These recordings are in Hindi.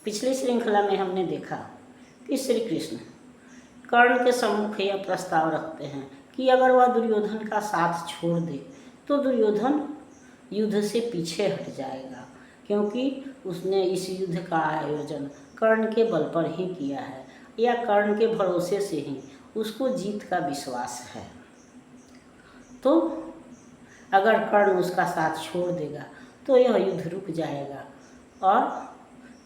पिछली श्रृंखला में हमने देखा कि श्री कृष्ण कर्ण के सम्मुख यह प्रस्ताव रखते हैं कि अगर वह दुर्योधन का साथ छोड़ दे तो दुर्योधन युद्ध से पीछे हट जाएगा, क्योंकि उसने इस युद्ध का आयोजन कर्ण के बल पर ही किया है या कर्ण के भरोसे से ही उसको जीत का विश्वास है। तो अगर कर्ण उसका साथ छोड़ देगा तो यह युद्ध रुक जाएगा और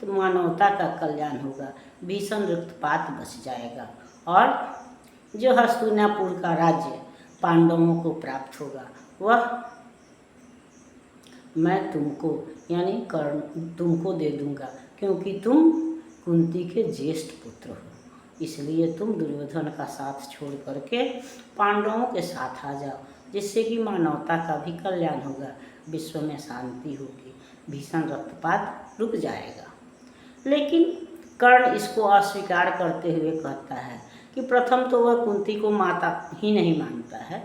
तो मानवता का कल्याण होगा, भीषण रक्तपात बच जाएगा और जो हस्तिनापुर का राज्य पांडवों को प्राप्त होगा वह मैं तुमको यानी कर्ण तुमको दे दूंगा, क्योंकि तुम कुंती के ज्येष्ठ पुत्र हो। इसलिए तुम दुर्योधन का साथ छोड़ करके पांडवों के साथ आ जाओ, जिससे कि मानवता का भी कल्याण होगा, विश्व में शांति होगी, भीषण रक्तपात रुक जाएगा। लेकिन कर्ण इसको अस्वीकार करते हुए कहता है कि प्रथम तो वह कुंती को माता ही नहीं मानता है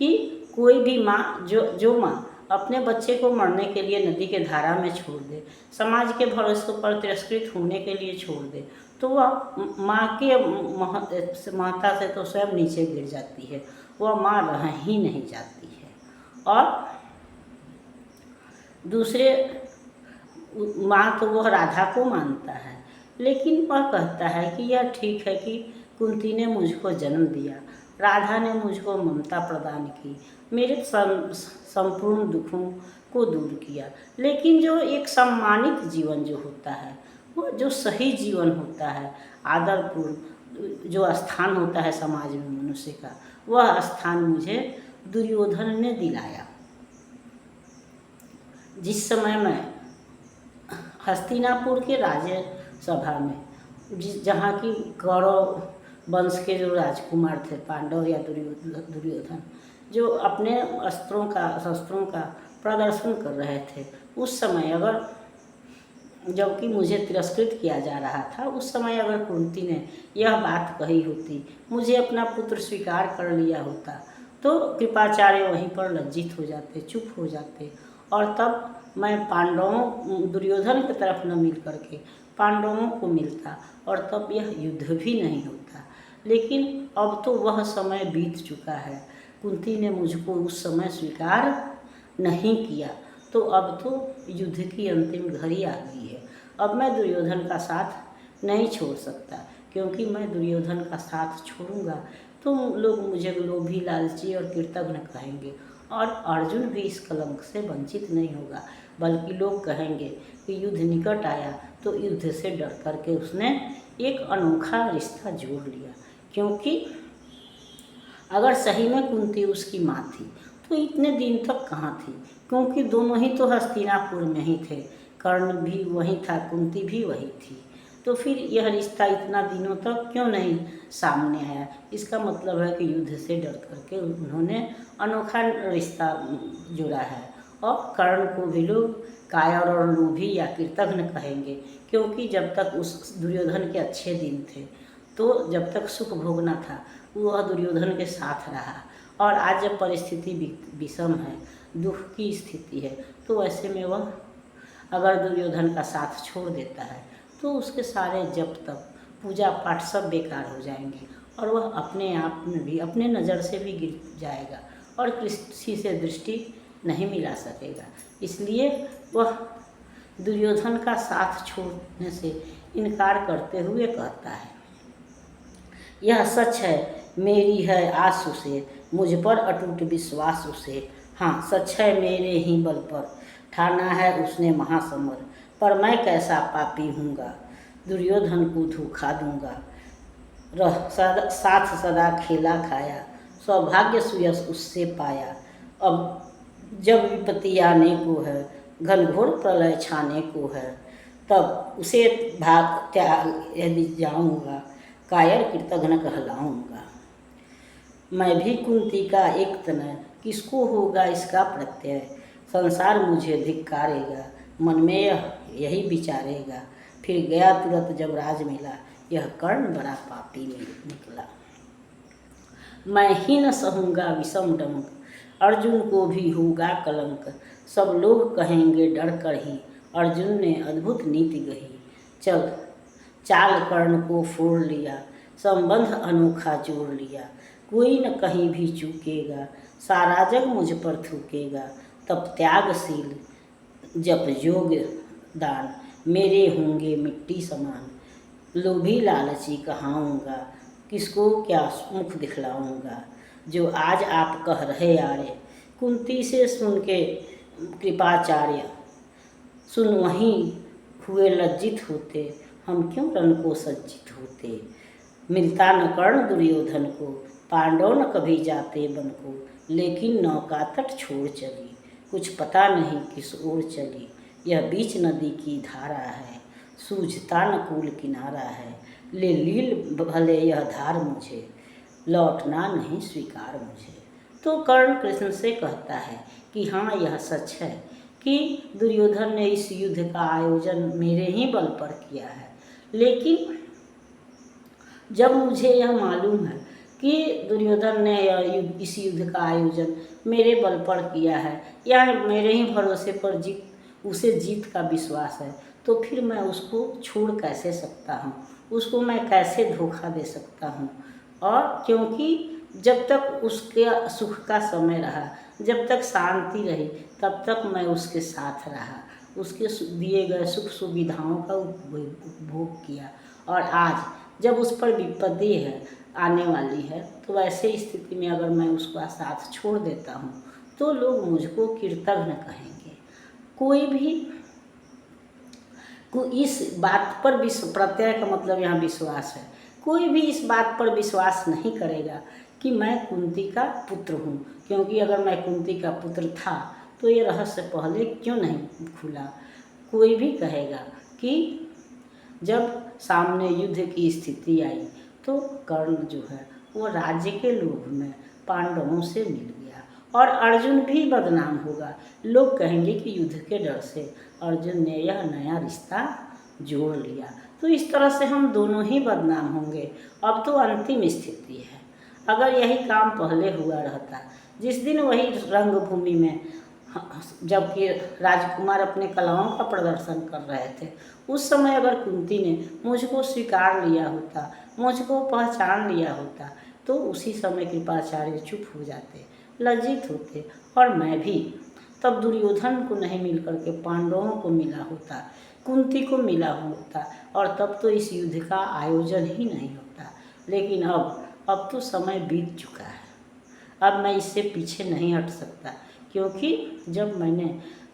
कि कोई भी माँ जो माँ अपने बच्चे को मरने के लिए नदी के धारा में छोड़ दे, समाज के भरोसे पर तिरस्कृत होने के लिए छोड़ दे, तो वह माँ के महत्ता से तो स्वयं नीचे गिर जाती है, वह माँ रह ही नहीं जाती है। और दूसरे माँ तो वह राधा को मानता है, लेकिन वह कहता है कि यह ठीक है कि कुंती ने मुझको जन्म दिया, राधा ने मुझको ममता प्रदान की, मेरे संपूर्ण दुखों को दूर किया, लेकिन जो एक सम्मानित जीवन जो होता है, वो जो सही जीवन होता है, आदरपूर्ण जो स्थान होता है समाज में मनुष्य का, वह स्थान मुझे दुर्योधन ने दिलाया। जिस समय मैं हस्तिनापुर के राज्य सभा में जहाँ की कौरव वंश के जो राजकुमार थे पांडव या दुर्योधन, जो अपने शस्त्रों का प्रदर्शन कर रहे थे, उस समय अगर जबकि मुझे तिरस्कृत किया जा रहा था, उस समय अगर कुंती ने यह बात कही होती, मुझे अपना पुत्र स्वीकार कर लिया होता, तो कृपाचार्य वहीं पर लज्जित हो जाते, चुप हो जाते, और तब मैं दुर्योधन की तरफ न मिल करके पांडवों को मिलता और तब यह युद्ध भी नहीं होता। लेकिन अब तो वह समय बीत चुका है, कुंती ने मुझको उस समय स्वीकार नहीं किया, तो अब तो युद्ध की अंतिम घड़ी आ गई है। अब मैं दुर्योधन का साथ नहीं छोड़ सकता, क्योंकि मैं दुर्योधन का साथ छोड़ूंगा तो लोग मुझे लोभी, लालची और कृतघ्न कहेंगे, और अर्जुन भी इस कलंक से वंचित नहीं होगा, बल्कि लोग कहेंगे कि युद्ध निकट आया तो युद्ध से डर करके उसने एक अनोखा रिश्ता जोड़ लिया। क्योंकि अगर सही में कुंती उसकी माँ थी तो इतने दिन तक कहाँ थी, क्योंकि दोनों ही तो हस्तिनापुर में ही थे, कर्ण भी वहीं था, कुंती भी वही थी, तो फिर यह रिश्ता इतना दिनों तक क्यों नहीं सामने आया। इसका मतलब है कि युद्ध से डर करके उन्होंने अनोखा रिश्ता जोड़ा है, और कर्ण को भी लोग कायर और लोभी या कृतघ्न कहेंगे, क्योंकि जब तक उस दुर्योधन के अच्छे दिन थे, तो जब तक सुख भोगना था वह दुर्योधन के साथ रहा, और आज जब परिस्थिति विषम है, दुख की स्थिति है, तो ऐसे में वह अगर दुर्योधन का साथ छोड़ देता है तो उसके सारे जप तप पूजा पाठ सब बेकार हो जाएंगे, और वह अपने आप में भी अपने नज़र से भी गिर जाएगा और किसी से दृष्टि नहीं मिला सकेगा। इसलिए वह दुर्योधन का साथ छोड़ने से इनकार करते हुए कहता है, यह सच है मेरी है आस उसे, मुझ पर अटूट विश्वास उसे, हाँ सच है मेरे ही बल पर ठाना है उसने महासमर, पर मैं कैसा पापी हूँगा दुर्योधन को धोखा दूंगा, साथ सदा खेला खाया, सौभाग्य सुयश उससे पाया, अब जब विपत्ति आने को है, घनघोर प्रलय छाने को है, तब उसे भाग त्याग यदि जाऊँगा, कायर कृतघ्न कहलाऊँगा। मैं भी कुंती का एक तनय, किसको होगा इसका प्रत्यय, संसार मुझे धिक्कारेगा, मन में यही विचारेगा, फिर गया तुरंत जब राज मिला, यह कर्ण बड़ा पापी निकला। मैं ही न सहूँगा विषम डंक, अर्जुन को भी होगा कलंक, सब लोग कहेंगे डर कर ही, अर्जुन ने अद्भुत नीति गही, चल चाल कर्ण को फोड़ लिया, संबंध अनोखा जोड़ लिया। कोई न कहीं भी चूकेगा, सारा जग मुझ पर थूकेगा। तब त्यागशील जप योग दान, मेरे होंगे मिट्टी समान। लोभी लालची कहाऊँगा, किसको क्या मुख दिखलाऊँगा। जो आज आप कह रहे आर्य, कुंती से सुन के कृपाचार्य। सुन वहीं हुए लज्जित होते, हम क्यों रण को सज्जित होते। मिलता न कर्ण दुर्योधन को, पांडव न कभी जाते बन को। लेकिन नौका तट छोड़ चली, कुछ पता नहीं किस ओर चली। यह बीच नदी की धारा है, सूझता न कूल किनारा है। ले लील भले यह धार मुझे, लौटना नहीं स्वीकार मुझे। तो कर्ण कृष्ण से कहता है कि हाँ, यह सच है कि दुर्योधन ने इस युद्ध का आयोजन मेरे ही बल पर किया है। लेकिन जब मुझे यह मालूम है कि दुर्योधन ने इस युद्ध का आयोजन मेरे बल पर किया है या मेरे ही भरोसे पर उसे जीत का विश्वास है, तो फिर मैं उसको छोड़ कैसे सकता हूँ, उसको मैं कैसे धोखा दे सकता हूँ। और क्योंकि जब तक उसके सुख का समय रहा, जब तक शांति रही, तब तक मैं उसके साथ रहा, उसके दिए गए सुख सुविधाओं का उपभोग किया। और आज जब उस पर विपत्ति है आने वाली है, तो ऐसे स्थिति में अगर मैं उसका साथ छोड़ देता हूँ तो लोग मुझको कृतघ्न कहेंगे। कोई भी इस बात पर प्रत्यय का मतलब यहाँ विश्वास है, कोई भी इस बात पर विश्वास नहीं करेगा कि मैं कुंती का पुत्र हूँ। क्योंकि अगर मैं कुंती का पुत्र था तो ये रहस्य पहले क्यों नहीं खुला। कोई भी कहेगा कि जब सामने युद्ध की स्थिति आई तो कर्ण जो है वो राज्य के लोभ में पांडवों से मिल गया, और अर्जुन भी बदनाम होगा। लोग कहेंगे कि युद्ध के डर से अर्जुन ने यह नया रिश्ता जोड़ लिया। तो इस तरह से हम दोनों ही बदनाम होंगे। अब तो अंतिम स्थिति है। अगर यही काम पहले हुआ रहता, जिस दिन वही रंगभूमि में जबकि राजकुमार अपने कलाओं का प्रदर्शन कर रहे थे, उस समय अगर कुंती ने मुझको स्वीकार लिया होता, मुझको पहचान लिया होता, तो उसी समय कृपाचार्य चुप हो जाते, लज्जित होते, और मैं भी तब दुर्योधन को नहीं मिल करके पांडवों को मिला होता, कुंती को मिला होता, और तब तो इस युद्ध का आयोजन ही नहीं होता। लेकिन अब तो समय बीत चुका है, अब मैं इससे पीछे नहीं हट सकता। क्योंकि जब मैंने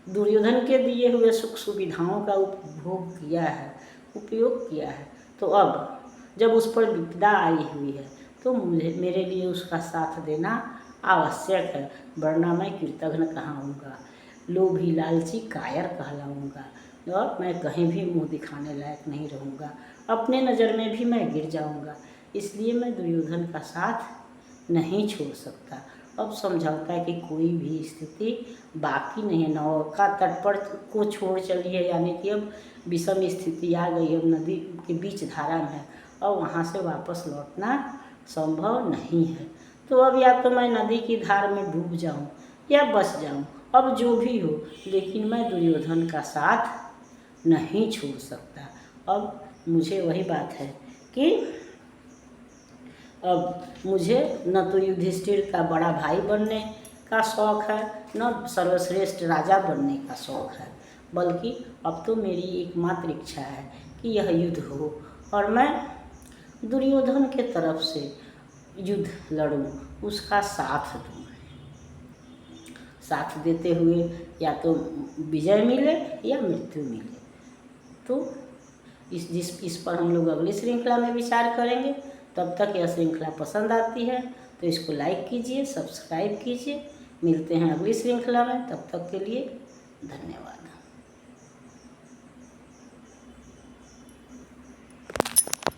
दुर्योधन के दिए हुए सुख सुविधाओं का उपयोग किया है, तो अब जब उस पर विपदा आई हुई है तो मेरे लिए उसका साथ देना आवश्यक है, वरना मैं कृतघ्न कहाऊँगा, लोभी लालची कायर कहलाऊँगा, और मैं कहीं भी मुँह दिखाने लायक नहीं रहूँगा। अपने नज़र में भी मैं गिर जाऊँगा। इसलिए मैं दुर्योधन का साथ नहीं छोड़ सकता। अब समझौता है कि कोई भी स्थिति बाकी नहीं है। नौका तट पर को छोड़ चली है, यानी कि अब विषम स्थिति आ गई है, नदी के बीच धारा में है, और वहाँ से वापस लौटना संभव नहीं है। तो अब या तो मैं नदी की धार में डूब जाऊँ या बच जाऊँ, अब जो भी हो, लेकिन मैं दुर्योधन का साथ नहीं छोड़ सकता। अब मुझे वही बात है कि अब मुझे न तो युधिष्ठिर का बड़ा भाई बनने का शौक़ है, न सर्वश्रेष्ठ राजा बनने का शौक़ है, बल्कि अब तो मेरी एकमात्र इच्छा है कि यह युद्ध हो और मैं दुर्योधन के तरफ से युद्ध लड़ूं, उसका साथ दूं। साथ देते हुए या तो विजय मिले या मृत्यु मिले। तो इस पर हम लोग अगली श्रृंखला में विचार करेंगे। तब तक यह श्रृंखला पसंद आती है तो इसको लाइक कीजिए, सब्सक्राइब कीजिए। मिलते हैं अगली श्रृंखला में, तब तक के लिए धन्यवाद।